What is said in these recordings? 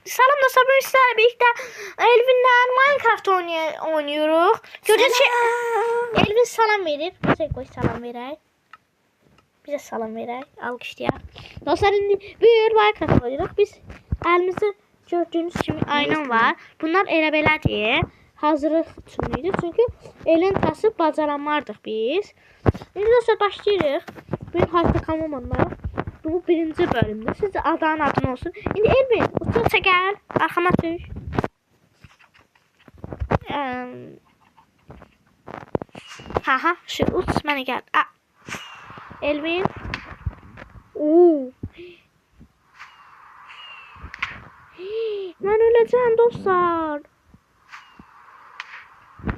Salam dostlar, bugün sizlerle birlikte Elvin'le Minecraft oynuyoruz. Gördüğünüz şey Elvin salam verir. Bize koy salam verer. Bize salam verer. Alkışlayar. Dostlar şimdi bir Minecraft oynuyoruz. Biz elimizde gördüğünüz gibi aynan var. Bunlar elə belə diye hazırlık üçündür. Çünkü elin tası bacaranmardıq biz. Şimdi dostlar başlayırıq. Bir harita kanalıma. Bu birinci bölümdür. Sizce adın olsun. Şimdi Elvin uçursa gel. Arkama düş. Haha şu uç bana gel. Elvin. Ben öleceğim dostlar.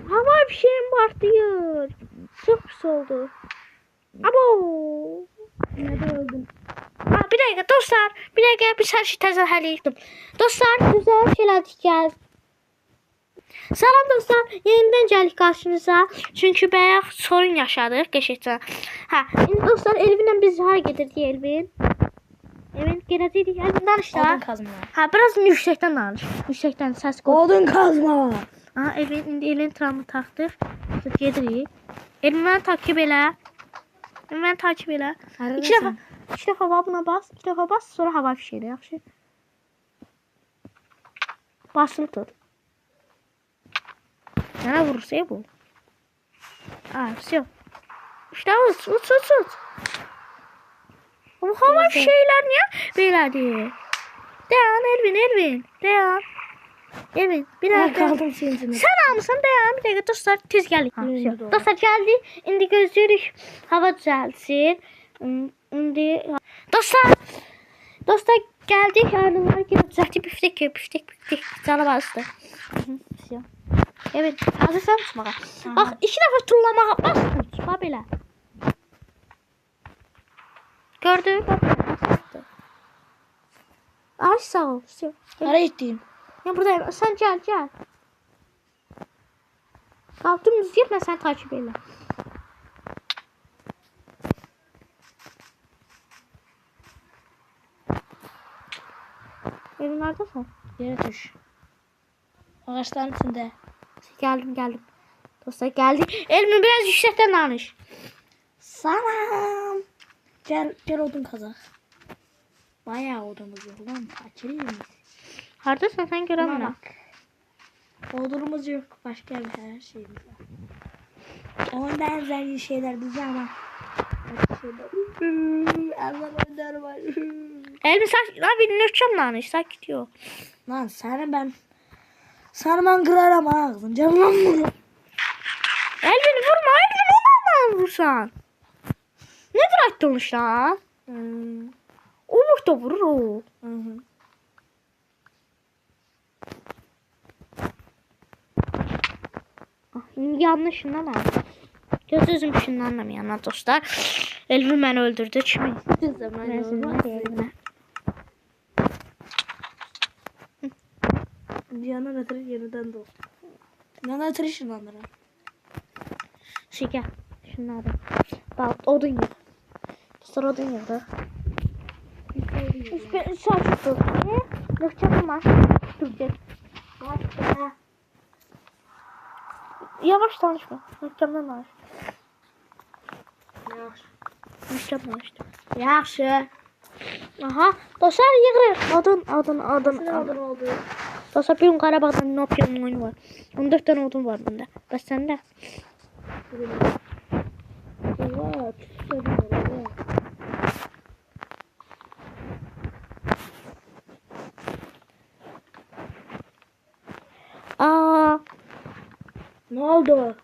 Hava bir şeyim artıyor. Çok pis oldu. Abo. Nerede öldün? Bir dakika dostlar. Bir dakika bir her şey təzə həll etdim. Dostlar güzel şeyler gel. Salam dostlar. Yeniden gəldik karşınıza. Çünkü bayaq sorun yaşadık geçəkdən. Şimdi dostlar Elvin'le biz hara gedirdik Elvin? Elvin gedəcəydik. Elvin danış da. Odun kazma. Biraz yüksekten danış. Yüksekten ses koy. Odun kazma. Elvin indi elin travmı taxdıq. Gedirik. Elvin məni takip elə. Elvin məni takip elə. İki defa buna bas. 2 defa bas. Sonra hava fişeğiyle. Yaxşı. Basılı tut. Yana vurursa ya bu. Все. İşte uç. Bu hava fişeğiler niye belədir? Dayan Elvin. Dayan. Elvin bir dakika. Sen almışsın dayan. Bir dakika dostlar tez geldik. Dostlar geldi. İndi gözlüyoruz. Hava düzelsin. İndi dostlar geldik. Arılar gibi düzeltti. Büftek. Canı bastı. Evet. Hazırsan uçmağa. Bak 2 defa turlamağa bas uç. Bak belə. Gördün. Ay sağ ol. Nereye gittin? Ya buradayım. Sen gel. Kalktım düz gitme sen takip eyle. Evin neredesin? Yere düş. Ağaçların içinde. Geldim. Dostlar geldik. Elimi biraz yüksekten danış. Salam. Gel odun kazak. Bayağı odunumuz yok lan. Açılıyız. Neredesin sen göremiyorum. Odunumuz yok. Başka bir her şeyimiz var. Onun benzer şeyler diyeceğim ama. Allah'ım var. Elimi abi nökçem danış. Sakit yok. Lan sana ben kırarım ağzın. Canım lan bunu. Elbini vurma. Elbini vurma vursan. Nedir attırmış lan? Umut da vurur o. Yanlışından al. Gözüm şundan yana dostlar. Elimi ben öldürdü. Kimi? Yana atır yeniden doğ. Yana atır şunları. Gel. Şunları. Bak odun yok. Dostlar odun yok da. Hiçbir saat yok. Nökçem var. Duracak. Yavaş tanışma. Nökçemden danış. Nökçem danıştı. Yaxşı. Aha. Dostlar yığırıq. Odun. Odun oldu. Dostlar bir gün Qarabağdan Nokia'nın oyunu var. 14 tane odun var bunda. Bəs səndə? Evet. Ne oldu?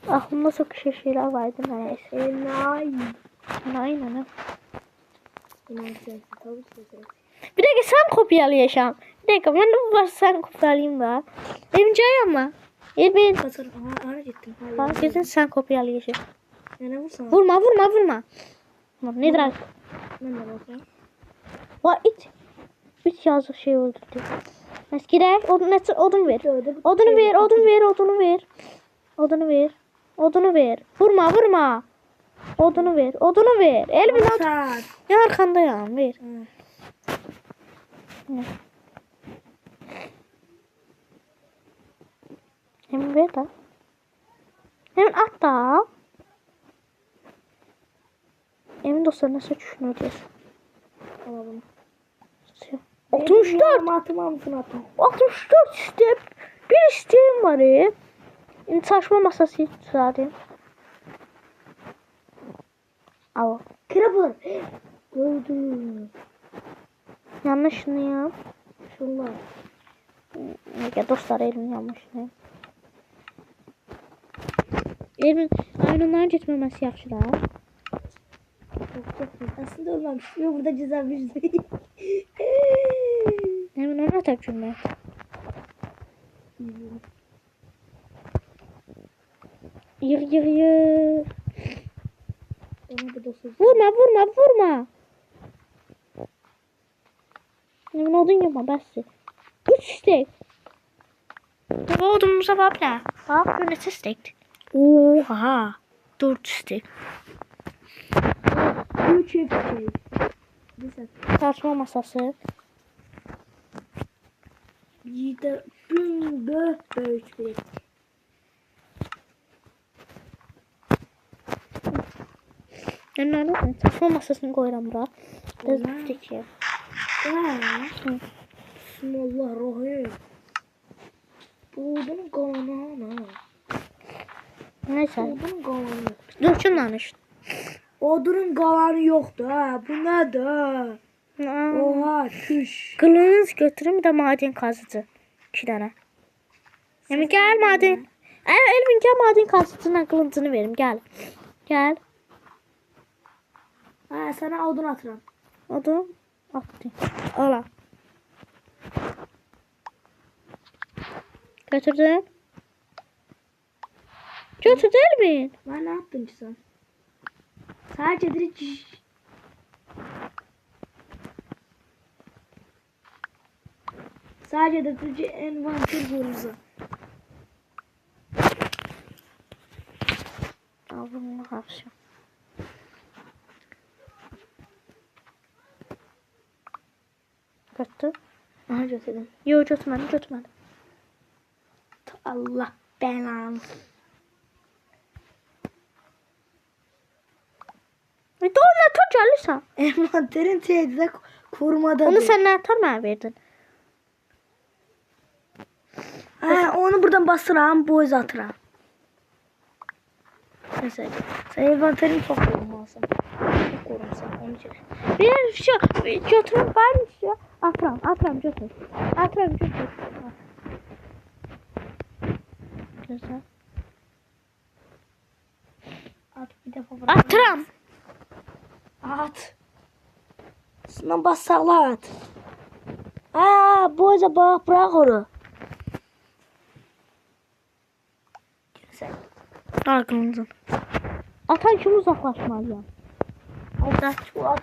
Aklımda çok şeyler vardı neyse. Aynen. Bir dakika sen kopyalayacağım. Bir dakika ben de bu var sen kopyalayayım da. Evimce ama. Elbin. Ara gittim. Kesin sen kopyalayacağım. Ne vursana? Vurma. Nedir artık? Ben de bakayım. Va it. Üç yazık şey öldürdü. Nasıl gider? Odun ver. Odunu ver. Vurma. Odunu ver. Elbin Sen. ya arkandayım ver. Ne? Emin ver da. Emin at da. Emin dostlar nasıl düşüneceğiz? Alalım. 64. Atıma mısın atma? 64 step. Bir isteğim var ya. Saçma masası zaten. Al. Creeper. Gördüm. Yanlışını yap. Şunlar. Ya dostlar elin yanlışını. Elin ayrınların getməməsi yaxşıdır. Çok aslında olmamış. Yo, burada ceza bir şey. Emin ona tepkimler. Yığ. Onu da dostum. Vurma. Emin odun yapma bəsdir. 3 stek. Bu odunumuza bax nə? Bax, bu neçə stekdir? Oha. 4 stek. 3 şey. Tartışma masası. Yedi. Gün böyük bir. Emin nə? Tartışma masasını qoyuram bura. Biraz üstdeki. Bismillahirrahmanirrahim. Buldum kanını. Neyse. Buldum kanını. Dökün danış. Odunun qalanı yoxdur ha. Bu nədir? Oha, küş. Kılınız götürün bir de maden kazıcı. 2 tane. Emin gel maden. Elvin gel maden kazıcına kılıncını verim gel. Gel. Ha, sana odun atıram. Odun attı. Ala. Götürdün. Götürdü Elvin. Ben ne yaptın ki sen? Sadece direkt sadece direkt envanter borusu. Al bunu karşı. Götür. Aha, götürdüm. Yok götürmedim. Allah belanı. Doğru ne tür gelirsen. Envanterin teyze kurmada. Onu sen ne atar mı verdin? Ha, onu buradan bastıram, boyuz atıram. Mesela. Sen envanterini çok korumalısın. Çok korumsan, onu çek. Bir şey götürün varmış ya. Atıram götür. Güzel. At bir defa Atıram. At. Sınan basakla at. Aa, boyuza bak, bırak onu. Sen. Arkanızın. Atan kim uzaklaşmalıyım? At uzak.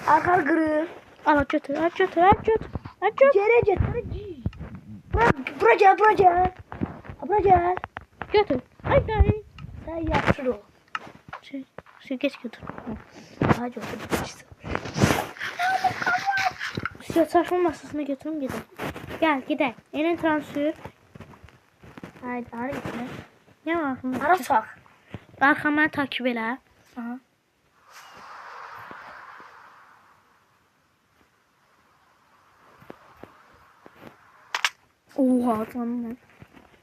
Arka kırı. Al götür. Geri git. Bura gel. Götür. Ay. Sen yapsın o. Şey geç götür. Hadi otur. Size saçma masasına götürün gidin. Gel gidelim. Elin transfer. Haydi gitme. Ne var? Ara sak. Arkamdan takip elə. Aha. Oha canım.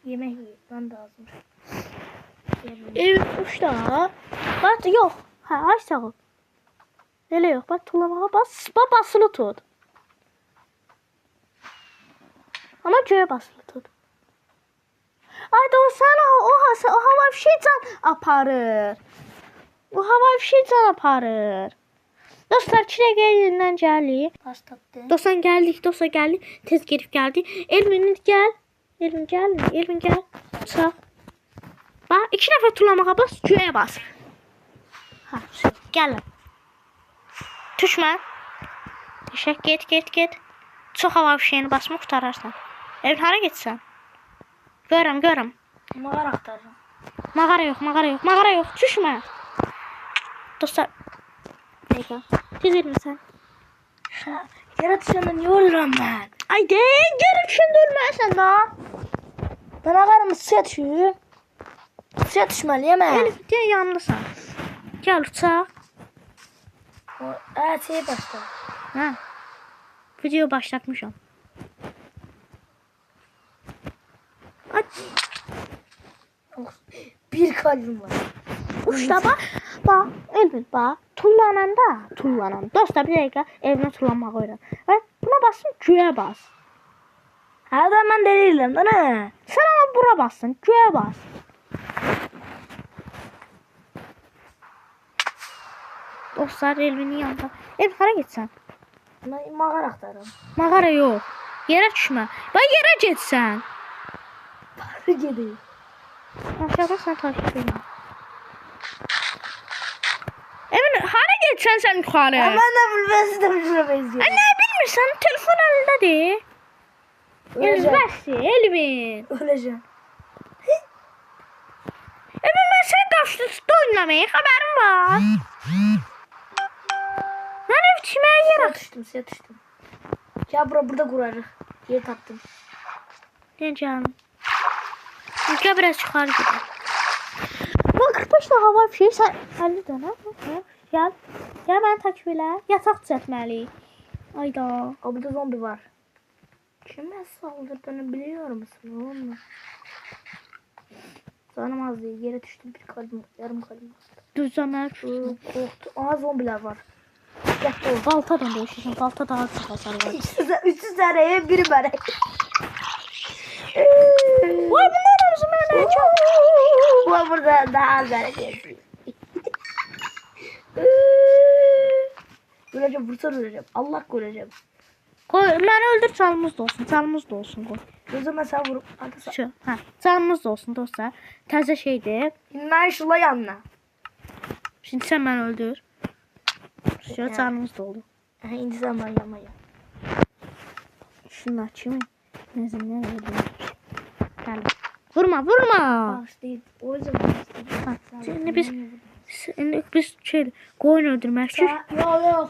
Yemek yiyeyim. Ben de lazım. Ev uçda. Bak yok. Ha ay sağ ol. Elə yok. Bak tulamağa bas. Basılı tut. Ama göğe basılı tut. Ay da o sana o hava fişekten aparır. O hava fişekten aparır. Dostlar çilek elinden geldi. Başlattı. Dostlar geldik. Tez gelip geldi. Elvin gel. Elvin gel. Sağ. Bak 2 nəfər tulamağa bas, göğe bas. Ha, gəlin. Düşmə. Düşək, get. Çox hava fişeğini basma qutararsan. Elvin hara getsən? Görəm. Mağara aktaracağım. Mağara yok. Düşmə. Dostlar. dakika. Çizelim mi sen? Yaratışanı niye olurum ben? Ay de gel düşündürmesen daha. Bana karımı suya düşüyor. Suya düşmeliyim ben. Elif diye yanlısın. Gel uçaq. Şeye başla. Ha. Video başlatmışam. Ay. Bir kalbim var. Uçta bak. Elbin bak. Tullanan. Dostlar bir dakika evine tullanmağı öğren. Ve buna basın göğe bas. Hadi ben deliyim değil mi? Sen ama bura basın göğe bas. Dostlar Elvin'in yanında. Elvin hara gitsen? Ben mağara aktarım. Mağara yok. Yere düşme. Bak yere gitsen. Parı gideyim. Aşağıda sen takip edin. Elvin hara gitsen sen yukarı? Ben de bilmesi de bilmeye benziyor. Ay ne bilmirsən? Telefon elindedir. Öleceğim. Elvin. Öleceğim. Elvin ben sen qaçdı oynamaya xəbərim var. Mən ev çiməyə yer Suya düştüm. Ya burada kurarız. Yer taptım. Necəm? Gel biraz yuxarı gidelim. Bak 45 daha var bir şey. Sen 50 dənə. Gel. Gel beni takip elə. Yataq düzəltməliyik. Ayda. Aa, burada zombi var. Kime saldırdığını biliyor musun oğlum? Canım az değil. Yere düştüm bir kalbim. Yarım kalbim. Düzəmək. Korktu. Aa zombiler var. Yaktı o. Baltadan döyüşürsən. Balta daha çox hasar var. 300 tane biri bana. Vay bunlar arası mənə çox. Bu burada daha az hareket. Öleceğim, vursan öleceğim. Allah göreceğim. Qoy, məni öldür canımız da olsun. Canımız da olsun qoy. O zaman sen vurup atırsan. Şu, hə. Canımız da olsun dostlar. Təzə şeydir. Ben şula yanına. Şimdi sen beni öldür. Şu Ya. canımız da oldu. Aha, indi zaman yamaya. Şunu açayım. Nezimle öldür. Gel. Vurma. Başlayıp o zaman Ha, şimdi biz şey koyun öldürmek için.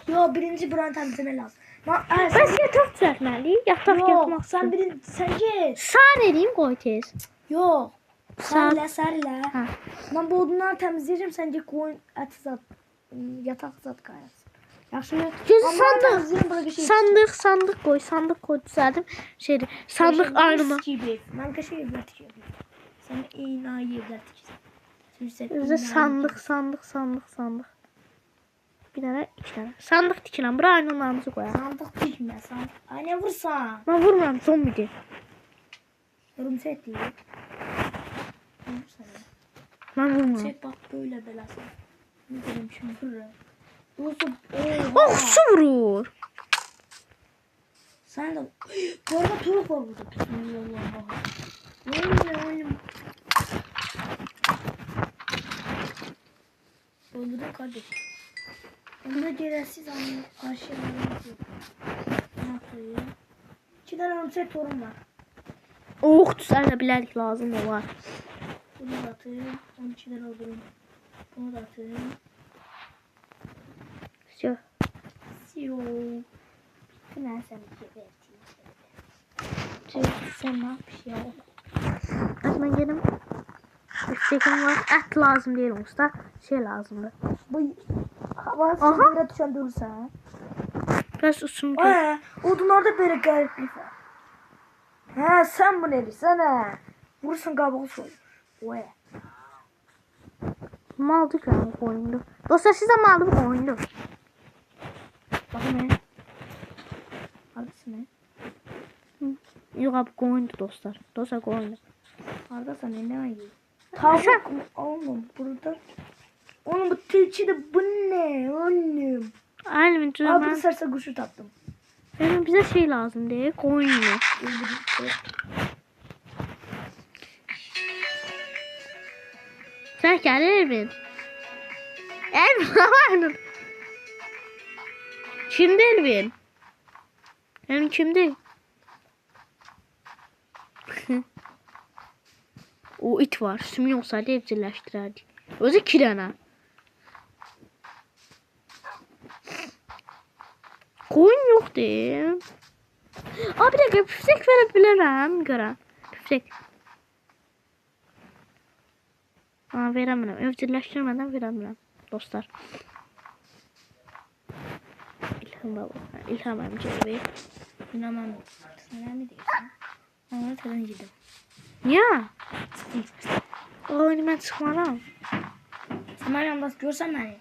Yok birinci buranın temizleme lazım. Biz yatak düzeltmeliyiz. Yatak Yok yapmak sen için. birinci sen git. Sağ edeyim koy tez. Yok. Sağ. Sarla. Ha. Ben bu odunları temizleyeceğim sence koyun eti zat yatak zat kayarsın. Yaxşı mı? Gözü sandık koy. Sandık koy düzeldim. Şeydi. Sandık aynı. Ben kaşı evler tikiyorum. Sen enayi evler tikirsin. Bizde sandık. Bir tane, iki tane. Sandık dikilen. Buraya aynılarımızı koyalım. Sandık dikme sandık. Ay ne vursan. Ben vurmuyorum zombi. Yorum set değil. Ben vurmuyorum. Set bak böyle belası. Ne dedim şimdi vurur. Olsun. Oh su vurur. Sen de. Bu arada turuk var burada. Bismillahirrahmanirrahim. Ne oluyor oğlum? Öldürdüm kardeş. Onda gereksiz anne. Karşıya alıyoruz. Ne yapıyor? 2 tane örümcek torun var. Oh düzeltebilirlik lazım o var. Bunu da atayım. 12'den alırım. Bunu da atayım. Şu. Siyo. Ben sana geberteyim. Sen ne yapmış ya? Ben gelin. Üstekim var. Et lazım değil usta. Şey lazımdı. Bu hava Aha. sıcaklara düşen durursa. Biraz uçum gör. Odunlarda böyle gariplik var. Ha sen bu ne sana? Vurursun kabuğu soyur. Oy. Maldık yani bu oyunda. Dostlar size maldı bu oyunda. Bakın ne? Hangisi ne? Yok abi oyundu dostlar. Dostlar oyundu. Arda sana ne ayı? Tavuk mu? Oğlum burada. Oğlum bu tilçide bu ne? Oğlum. Aynen Abi düzenler. sarsa kuşu tattım. Benim bize şey lazım diye koyun yok. Sen gel Elvin. Elvin var. Kimdi Elvin? Elvin kimdi? O it var. Sümü olsaydı evcilleştirerdik. Özü 2 tane. Koyun yoxdur. Abi bir dakika püfsek verə bilərəm görə. Püfsek. Verəmirəm. Evcilleşdirmədən verəmirəm. Dostlar. İlham baba. İlham əmcəvi. İnanmam. Sen ne diyorsun? Ama falan gidelim. Niyə? Oyunu mən çıxmaram. Sen bana yalnız görsen beni.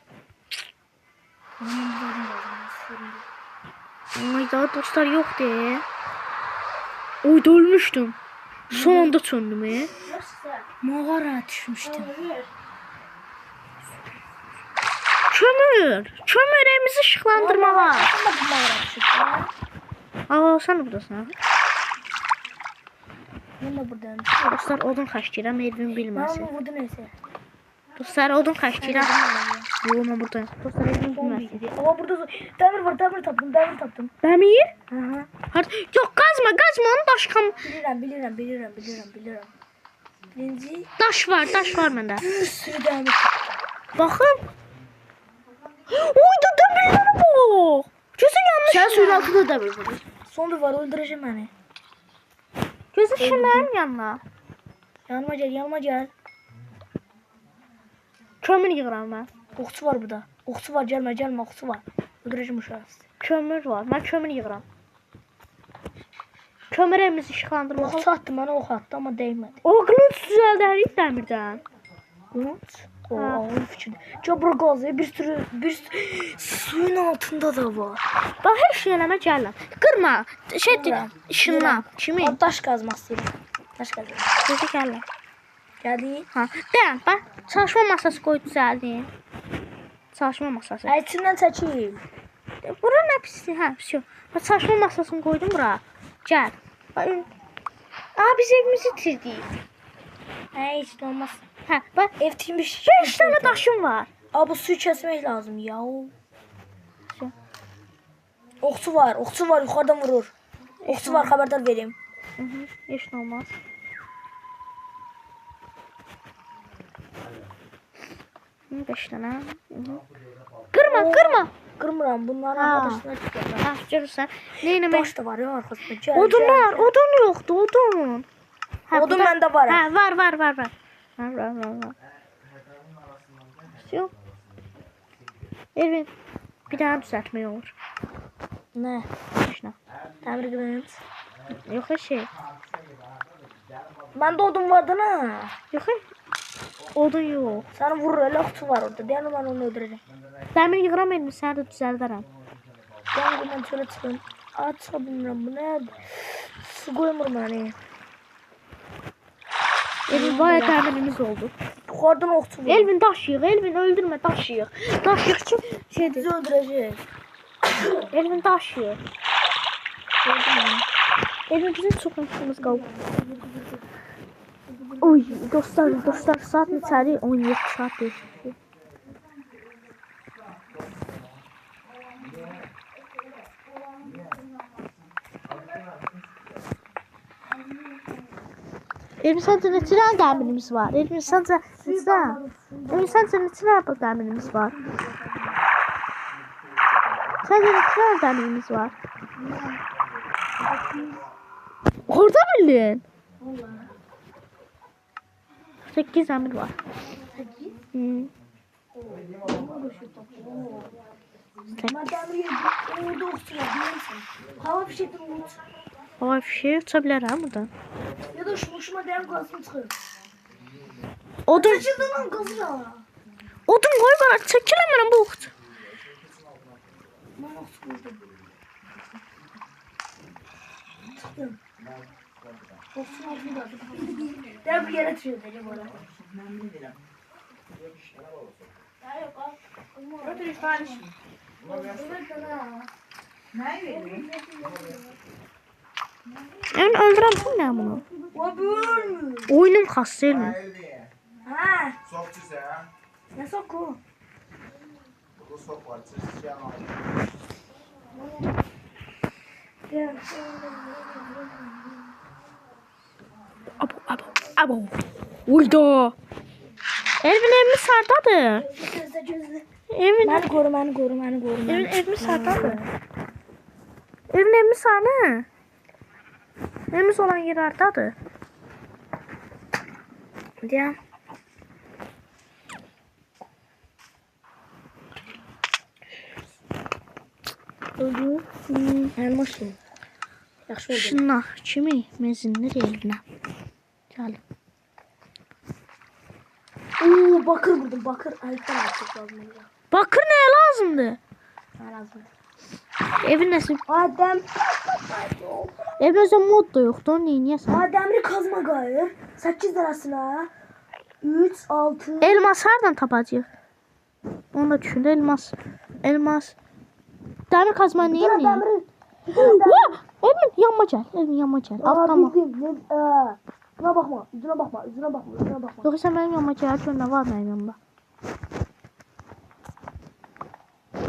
Ay daha dostlar yoxdur. Oyda ölmüşdüm. Son anda çöndüm. Mağara düşmüştüm. Kömür. Kömür evimizi ışıqlandırmağa. Ama bu mağara düşmüştüm. Aa sen buradasın. Ben de buradayım. Dostlar odun xəşləyirəm, Elvin Ben bilməsin. onu vurdu neyse. Dostlar odun xəşləyirəm. Yo mən buradayım. Dostlar Elvin bilməsin. Ama burada demir var, demir taptım. Dəmir? Aha. Yox qazma onu daşqam. Bilirim. Birinci Daş var məndə. bir sürü demir. Baxın. Oyda dəmirlərə bax. Gözün yanlış. Sen suyun altında dəmir var. Son var, öldüreceğim beni. Gözün şunların yanına. Yanıma gel. Kömür yığıram mən. Okçu var burada. Okçu var, gelme, okçu var. Öldüreceğim uşağı. Kömür var. Mən kömür yığıram. Kömür evimizi işıqlandırmaq. Ok attım, bana ok attı ama değmedi. O qılınc düzəldərik dəmirdən. Kılıç? Oo, fikir. Çabuk gazı, bir sürü suyun altında da var. Bax hər şey eləmə gəlirəm. Qırma. Qırıram. İşinlə. Kimi? Ben taş kazması. Taş kazması. Gözü gəlirəm. Geldi. Ha. Dayan bax. Çalışma masası qoy düzəldim. Çalışma masası. İçinden çekeyim. Bura nə pisdir? Hə, pis yox. Bax çalışma masasını qoydum bura. Gəl. Bax. Biz evimizi itirdik. Hiç olmaz. Hə, bax. Ev timmiş. 5 tane daşım var. Abi bu suyu kesmek lazım ya. Şu. Okçu var yukarıdan vurur. Okçu var, haberdar vereyim. Heç nə olmaz. Beş tane. Kırma. Kırmıram, bunların Ha. arkadaşlar çıkıyor. Ha, görürsən. Neyinəmək? Taş da var ya arkasında. Gel, Odunlar, gel. odun yoxdur, odun. Ha, Odun burada- məndə var. Ha, var. Var. Yok. Elvin, bir daha düzeltmək olur. Ne? Heç nə. Təmir qılınç. Yox şey. Məndə odun vardı ha. Yox. Odun yox. Səni vurur, elə okçu var orada. Deyən mən onu öldürəcəm. Dəmir yığıram elmi, səni də düzəldərəm. Ben şöyle çıkayım. Aç bilmiyorum bu ne? Su koymur beni. Elvin bayağı dəmirimiz oldu. Yukarıdan okçu var. Elvin daş yığ, Elvin öldürmə, daş yığ. Daş yığ ki şeydir. Bizi öldürecek. Elvin daş yığ. Elvin bizim çox vaxtımız qaldı. Oy, dostlar, saat neçədir? 17 saatdir. Elvin səncə neçə dənə dəmirimiz var? Elvin səncə neçə dənə dəmirimiz var? Səncə neçə dənə dəmirimiz var? Orada bildin? 8 dəmir var. Ben demir yedim. Orada okçu var biliyor musun? Hava fişekten unut. Hava fişeği uça bilərəm buradan. Ya da şuma değer gazını çıkıyor. Odun Kaçırdın lan gazı ya. Odun qoy bana, çəkiləmirəm bu vaxt. Ben okçu koydum. Çıktım. Okçunun altında. Değer bir yere düşüyor dedi bu arada. Otur işte. Yəni öldürəm bu nə bunu? O bölmüyor. Oyunum xas deyilmi? Ha. Sokçu sen. Ne soku? Bu sok var. Çeşitli yanı. Ya. Abo. Uyda. Elvin evimiz sardadır. Gözle gözle. Evin Beni koru. evimiz sardadır. Evin evimiz hanı? Evimiz olan yer hardadır? Deyəm. Öldü. Elmasın. Yaxşı oldu. Şuna kimi mezinler elinə. Gəl. Oo, bakır vurdum. Bakır. Ayıptan açık lazım. Bakır nəyə lazımdır? Ne lazım? Evin nəsə? Adem. Evin özə mod da yoxdur, neyniyəsən? Ademli kazma gayır. 8 lirasına. 3, 6. Elmas hardan tapacağıq? Onu da düşündü, elmas. Elmas. Dəmir kazma neyini? Demiri. Evin yanma gəl, evin yanma gəl. Altlama. Bildim. Yüzüne bakma. Yüzüne bakma. Yüzüne bakma. Yüzüne bakma. Yoxsa mənim yanma gəl, gör nə var mənim yanımda.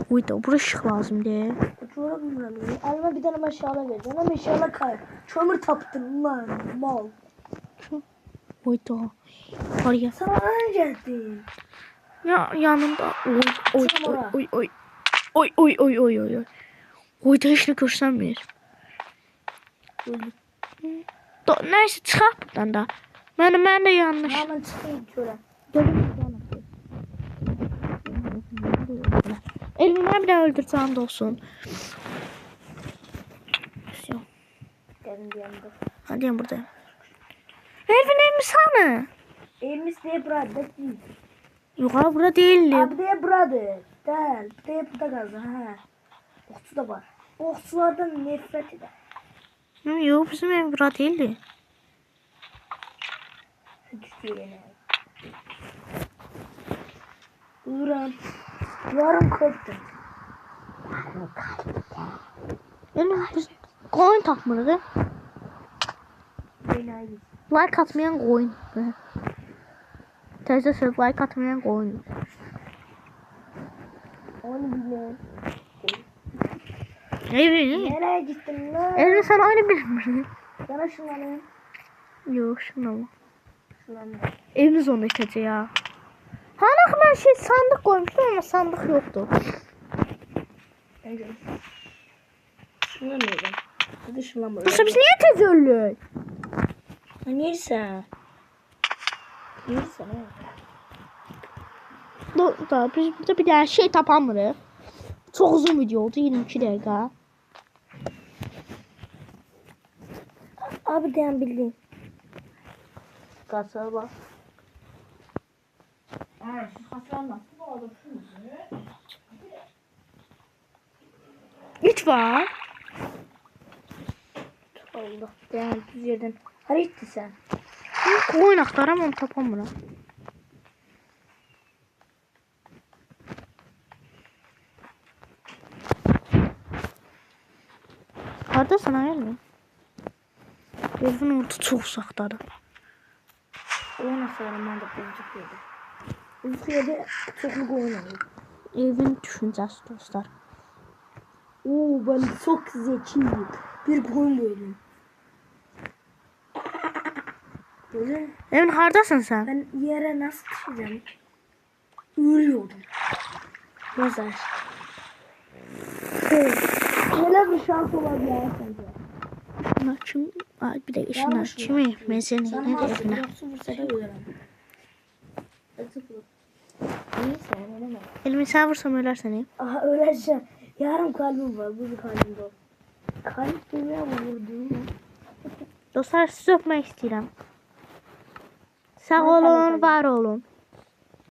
Uy da, bura işıq lazımdır. Uçuyorum bilmiyorum. Elime bir tane meşale ver. Bana meşale kay. Kömür taptın lan. Mal. Uy da. Var ya. Sana ne geldin? Ya yanımda. Oy oy oy oy. Oy oy oy oy oy oy. Oy da heç nə görsənmir. Nəysə çıxaq buradan da. Mən də yanlış. Hemen çıkayım köre. Elimden bile öldürsen de olsun. Gelin bir yanında. Hadi yan buradayım. Elvin ev mi sana? Elimiz de burada değil. Yok abi burada değilim. Abi de burada. Değil. De burada kaldı. Ha. Okçu da var. Okçulardan nefret eder. Yok bizim ev burada değildi. Düştü yine. Buyurun. Yarım koptu. Elim biz koyun takmırıq. Enayi. Like atmayan koyun. Teyze söz like atmayan koyun. Onu bilmem. Evin. Nereye gittin lan? Evin sen aynı bilmiyorsun. Yana şunları. Yok şuna mı? Şunları. Evimiz onu itəcək ya. Hanaq mən sandık koymuştum ama sandık yoktu. Evet. Şunları mı yedin? Hadi şunları mı? Yoksa biz niye tez öldük? Ha neyse. Neyse ne? Da biz burada bir dənə şey tapamırıq. Çok uzun video oldu 22 dəqiqə. Abi diyen bildiğin. Kasaba. İt var. Allah diyen düz yerden. Hadi gitti sen. Koyun axtaram onu tapamıram. Hardasan ayırma. Elfin orada çok uzaqdadır. Oyun asarım ben de bozuk yedi. Ülkede çokluk oynanıyor. Evin düşüncəsi dostlar. Oo ben çok zekiyim. Bir koyun böyleyim. Böyle Evin hardasan sen? ben yere nasıl düşeceğim? Ölüyordum. Nazar. Neler bir şans olabilir sence? Şunlar kim? Ay bir dakika şunlar kimi? Mezeni Sen ne hazır evine? yoksun bu sefer öğren. Neyse oynamam. Elimi sen vursam ölersen ev. Aha öylece yarım kalbim var. Bu bir kalbim de. Kalp dünya mı vurdu? Dostlar sizi öpmək istəyirəm. Sağ olun, var olun.